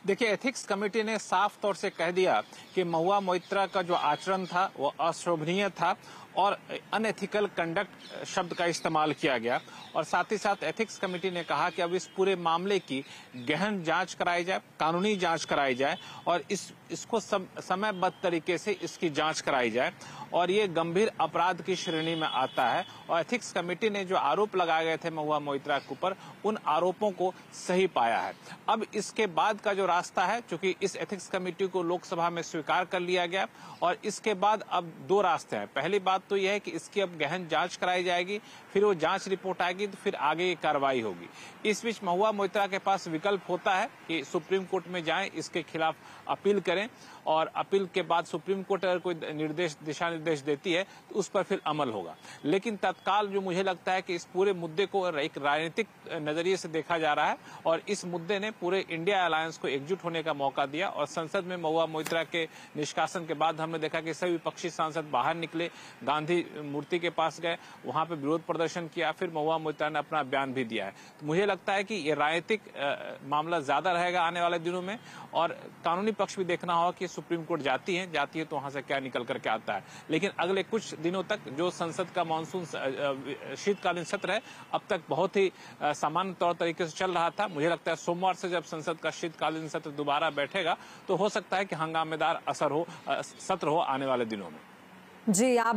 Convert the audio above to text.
देखिए, ethics committee ने साफ तौर से कह दिया कि महुआ मोइत्रा का जो आचरण था वो अशोभनीय था और अनएथिकल कंडक्ट शब्द का इस्तेमाल किया गया। और साथ ही साथ एथिक्स कमेटी ने कहा कि अब इस पूरे मामले की गहन जांच कराई जाए, कानूनी जांच कराई जाए और इसको समयबद्ध तरीके से इसकी जांच कराई जाए और ये गंभीर अपराध की श्रेणी में आता है। और एथिक्स कमेटी ने जो आरोप लगाए गए थे महुआ मोइत्रा के ऊपर, उन आरोपों को सही पाया है। अब इसके बाद का जो रास्ता है, चूंकि इस एथिक्स कमेटी को लोकसभा में स्वीकार कर लिया गया और इसके बाद अब दो रास्ते हैं। पहली बात तो यह है कि इसकी अब गहन जांच कराई जाएगी, फिर वो जांच रिपोर्ट आएगी तो फिर आगे की कार्रवाई होगी। इस बीच महुआ मोइत्रा के पास विकल्प होता है कि सुप्रीम कोर्ट में जाएं, इसके खिलाफ अपील करें और अपील के बाद सुप्रीम कोर्ट अगर कोई दिशा निर्देश देती है तो उस पर फिर अमल होगा। लेकिन तत्काल जो मुझे लगता है कि इस पूरे मुद्दे को एक राजनीतिक नजरिए से देखा जा रहा है और इस मुद्दे ने पूरे इंडिया अलायंस को एकजुट होने का मौका दिया। और संसद में महुआ मोइत्रा के निष्कासन के बाद हमने देखा कि सभी विपक्षी सांसद बाहर निकले, गांधी मूर्ति के पास गए, वहां पर विरोध प्रदर्शन किया, फिर महुआ मोइत्रा ने अपना बयान भी दिया है। तो मुझे लगता है कि ये राजनीतिक मामला ज्यादा रहेगा आने वाले दिनों में और कानूनी पक्ष भी देखना होगा कि सुप्रीम कोर्ट जाती है तो वहां से क्या निकल करके आता है। लेकिन अगले कुछ दिनों तक जो संसद का मानसून शीतकालीन सत्र है, अब तक बहुत ही सामान्य तौर तरीके से चल रहा था। मुझे लगता है सोमवार से जब संसद का शीतकालीन सत्र दोबारा बैठेगा तो हो सकता है कि हंगामेदार सत्र हो आने वाले दिनों में। जी, आप